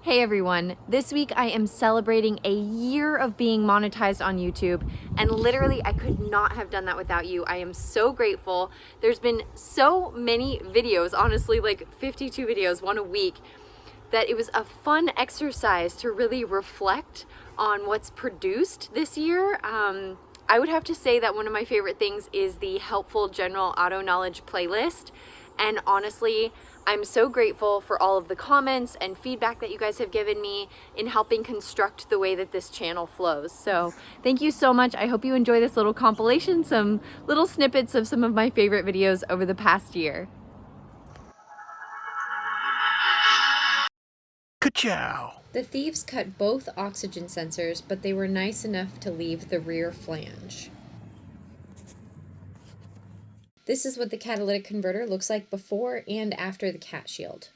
Hey everyone, this week I am celebrating a year of being monetized on YouTube, and literally I could not have done that without you. I am so grateful. There's been so many videos, honestly like 52 videos, one a week, that it was a fun exercise to really reflect on what's produced this year. I would have to say that one of my favorite things is the helpful general auto knowledge playlist. And honestly, I'm so grateful for all of the comments and feedback that you guys have given me in helping construct the way that this channel flows. So thank you so much. I hope you enjoy this little compilation, some little snippets of some of my favorite videos over the past year. Ka-chow! The thieves cut both oxygen sensors, but they were nice enough to leave the rear flange. This is what the catalytic converter looks like before and after the cat shield.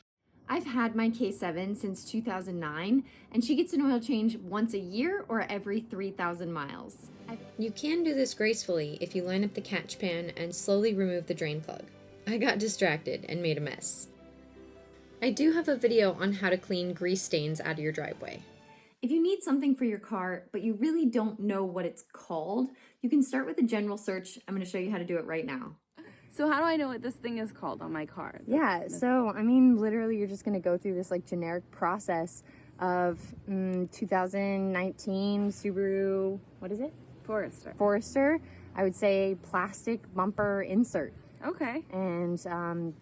I've had my K7 since 2009, and she gets an oil change once a year or every 3,000 miles. You can do this gracefully if you line up the catch pan and slowly remove the drain plug. I got distracted and made a mess. I do have a video on how to clean grease stains out of your driveway. If you need something for your car, but you really don't know what it's called, you can start with a general search. I'm going to show you how to do it right now. So how do I know what this thing is called on my car? Yeah, so I mean, literally you're just gonna go through this like generic process of 2019 Subaru, what is it? Forester. I would say plastic bumper insert. Okay. And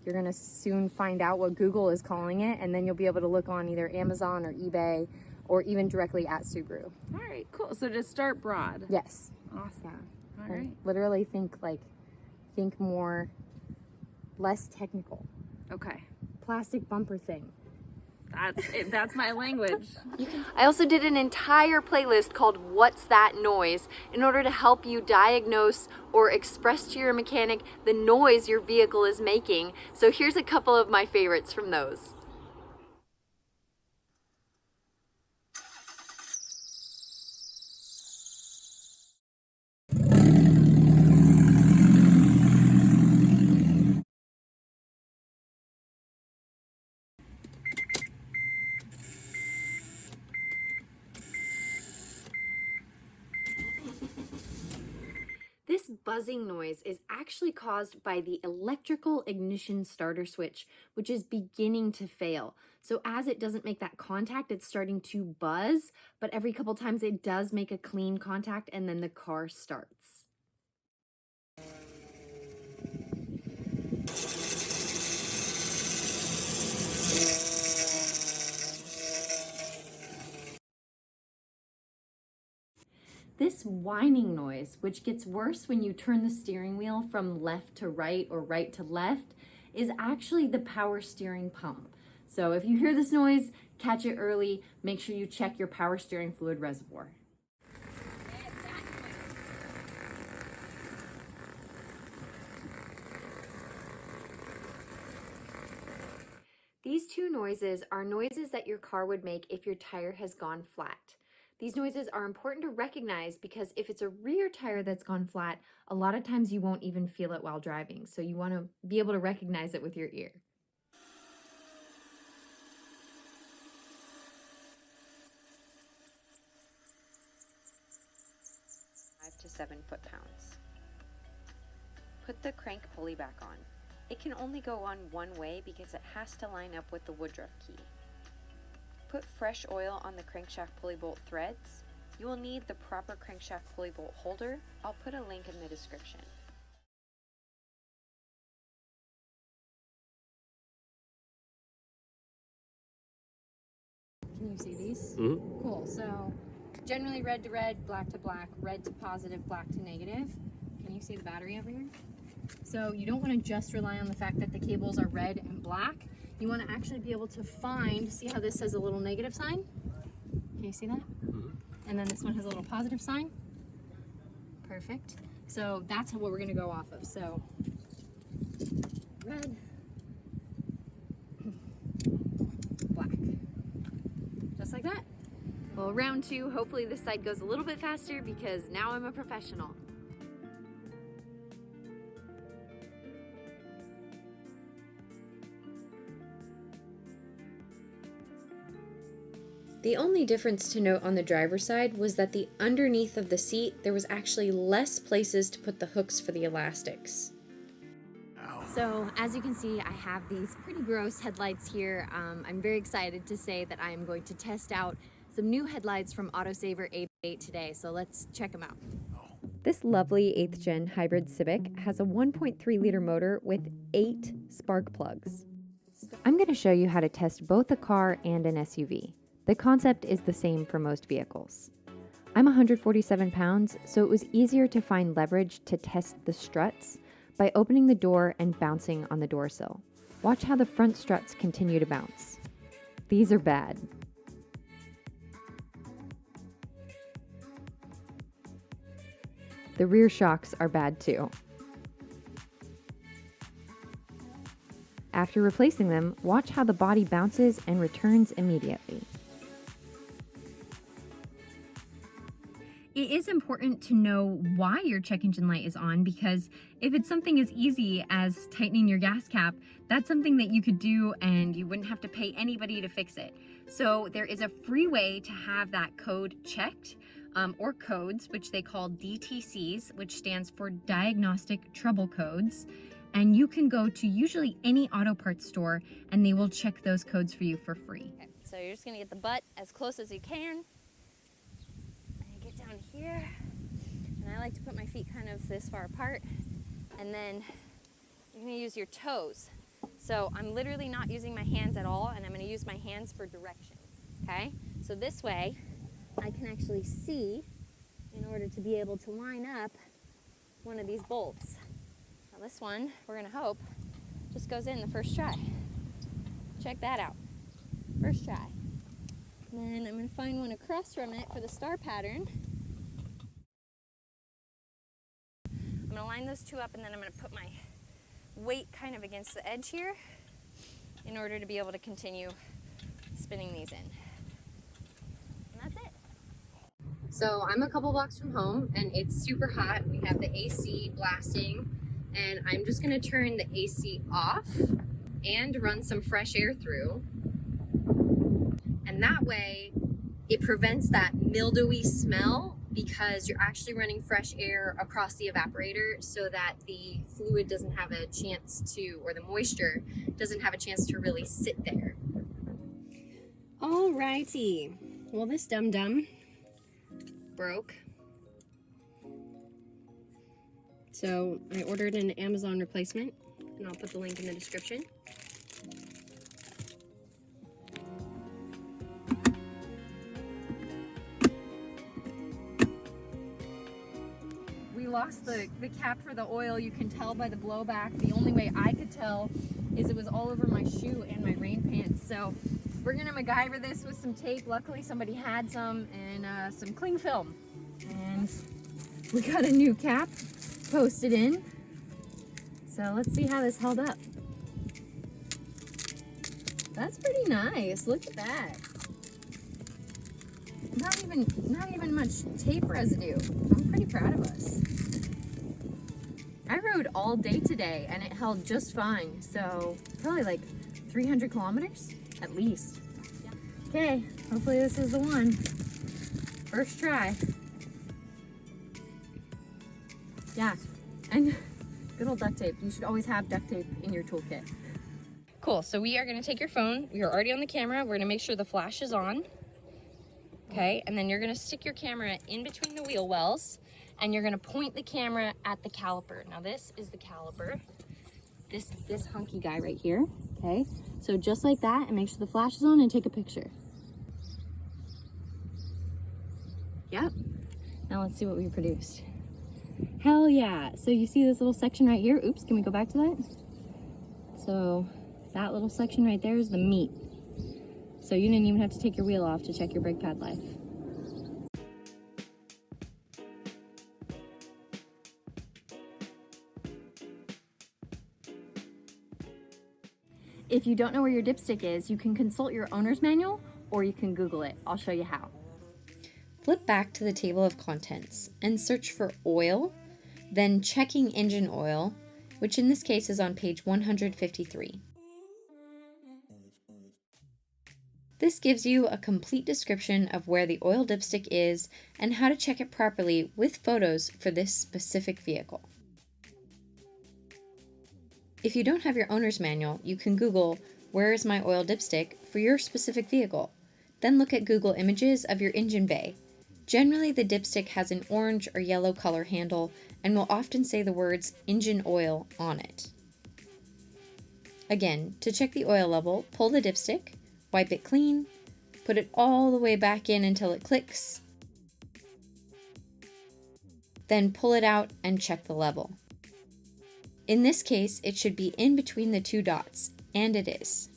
you're gonna soon find out what Google is calling it, and then you'll be able to look on either Amazon or eBay or even directly at Subaru. All right, cool. So just start broad. Yes. Awesome. All And right. literally think more, less technical. Okay. Plastic bumper thing. That's it. That's my language. I also did an entire playlist called What's That Noise in order to help you diagnose or express to your mechanic the noise your vehicle is making. So here's a couple of my favorites from those. This buzzing noise is actually caused by the electrical ignition starter switch, which is beginning to fail. So as it doesn't make that contact, it's starting to buzz, but every couple times it does make a clean contact and then the car starts. This whining noise, which gets worse when you turn the steering wheel from left to right or right to left, is actually the power steering pump. So if you hear this noise, catch it early. Make sure you check your power steering fluid reservoir. These two noises are noises that your car would make if your tire has gone flat. These noises are important to recognize because if it's a rear tire that's gone flat, a lot of times you won't even feel it while driving. So you want to be able to recognize it with your ear. To 7 foot-pounds. Put the crank pulley back on. It can only go on one way because it has to line up with the woodruff key. Put fresh oil on the crankshaft pulley bolt threads. You will need the proper crankshaft pulley bolt holder. I'll put a link in the description. Can you see these? Mm-hmm. Cool. So generally red to red, black to black, red to positive, black to negative. Can you see the battery over here? So you don't want to just rely on the fact that the cables are red and black. You want to actually be able to find, see how this says a little negative sign? Can you see that? Mm-hmm. And then this one has a little positive sign. Perfect. So that's what we're going to go off of. So red, black. Just like that. Well, round two, hopefully this side goes a little bit faster because now I'm a professional. The only difference to note on the driver's side was that the underneath of the seat, there was actually less places to put the hooks for the elastics. So as you can see, I have these pretty gross headlights here. I'm very excited to say that I am going to test out some new headlights from Autosaver 8 today. So let's check them out. This lovely 8th gen hybrid Civic has a 1.3 liter motor with 8 spark plugs. I'm going to show you how to test both a car and an SUV. The concept is the same for most vehicles. I'm 147 pounds, so it was easier to find leverage to test the struts by opening the door and bouncing on the door sill. Watch how the front struts continue to bounce. These are bad. The rear shocks are bad too. After replacing them, watch how the body bounces and returns immediately. It is important to know why your check engine light is on, because if it's something as easy as tightening your gas cap, that's something that you could do and you wouldn't have to pay anybody to fix it. So there is a free way to have that code checked, or codes, which they call DTCs, which stands for Diagnostic Trouble Codes. And you can go to usually any auto parts store and they will check those codes for you for free. Okay, so you're just gonna get the butt as close as you can. And get down here. And I like to put my feet kind of this far apart. And then you're gonna use your toes. So I'm literally not using my hands at all, and I'm gonna use my hands for direction, okay? So this way, I can actually see in order to be able to line up one of these bolts. Now this one, we're gonna hope, just goes in the first try. Check that out, first try. And then I'm gonna find one across from it for the star pattern. I'm gonna line those two up, and then I'm gonna put my weight kind of against the edge here in order to be able to continue spinning these in. And that's it. So I'm a couple blocks from home and it's super hot. We have the AC blasting and I'm just gonna turn the AC off and run some fresh air through. And that way it prevents that mildewy smell, because you're actually running fresh air across the evaporator so that the fluid doesn't have a chance to, or the moisture doesn't have a chance to really sit there. Alrighty. Well, this dum-dum broke. So I ordered an Amazon replacement, and I'll put the link in the description. We lost the cap for the oil. You can tell by the blowback. The only way I could tell is it was all over my shoe and my rain pants. So we're gonna MacGyver this with some tape. Luckily somebody had some, and some cling film. And we got a new cap posted in. So let's see how this held up. That's pretty nice. Look at that. Not even much tape residue. I'm pretty proud of us. I rode all day today and it held just fine. So probably like 300 kilometers at least. Okay, hopefully this is the one. First try. Yeah, and good old duct tape. You should always have duct tape in your toolkit. Cool, so we are gonna take your phone. We are already on the camera. We're gonna make sure the flash is on. Okay, and then you're gonna stick your camera in between the wheel wells and you're gonna point the camera at the caliper. Now this is the caliper, this hunky guy right here, okay? So just like that, and make sure the flash is on and take a picture. Yep, now let's see what we produced. Hell yeah, so you see this little section right here? Oops, can we go back to that? So that little section right there is the meat. So you didn't even have to take your wheel off to check your brake pad life. If you don't know where your dipstick is, you can consult your owner's manual or you can Google it. I'll show you how. Flip back to the table of contents and search for oil, then checking engine oil, which in this case is on page 153. This gives you a complete description of where the oil dipstick is and how to check it properly with photos for this specific vehicle. If you don't have your owner's manual, you can Google, "Where is my oil dipstick?" for your specific vehicle. Then look at Google images of your engine bay. Generally, the dipstick has an orange or yellow color handle and will often say the words "engine oil" on it. Again, to check the oil level, pull the dipstick, wipe it clean, put it all the way back in until it clicks, then pull it out and check the level. In this case, it should be in between the two dots, and it is.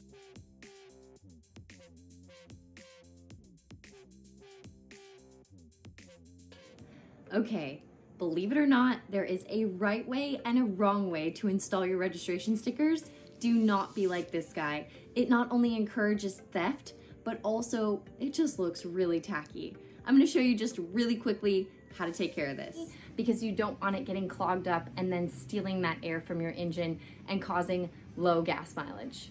Okay, believe it or not, there is a right way and a wrong way to install your registration stickers. Do not be like this guy. It not only encourages theft, but also it just looks really tacky. I'm gonna show you just really quickly how to take care of this, because you don't want it getting clogged up and then stealing that air from your engine and causing low gas mileage.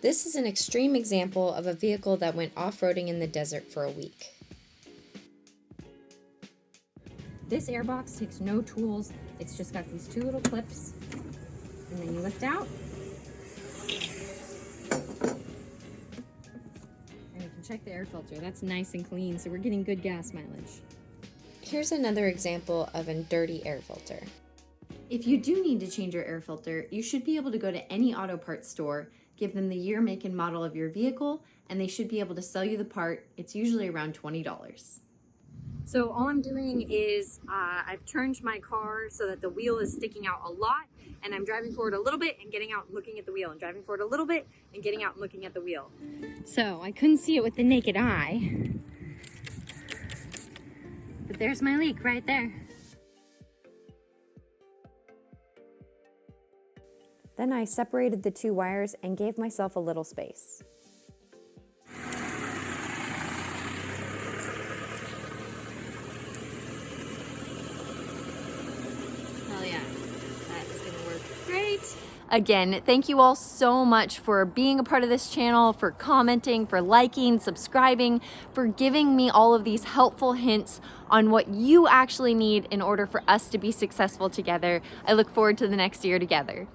This is an extreme example of a vehicle that went off-roading in the desert for a week. This airbox takes no tools. It's just got these two little clips, and then you lift out. And you can check the air filter. That's nice and clean, so we're getting good gas mileage. Here's another example of a dirty air filter. If you do need to change your air filter, you should be able to go to any auto parts store, give them the year, make, and model of your vehicle, and they should be able to sell you the part. It's usually around $20. So all I'm doing is I've turned my car so that the wheel is sticking out a lot, and I'm driving forward a little bit and getting out and looking at the wheel, and driving forward a little bit and getting out and looking at the wheel. So I couldn't see it with the naked eye, but there's my leak right there. Then I separated the two wires and gave myself a little space. Hell yeah, that's gonna work great. Again, thank you all so much for being a part of this channel, for commenting, for liking, subscribing, for giving me all of these helpful hints on what you actually need in order for us to be successful together. I look forward to the next year together.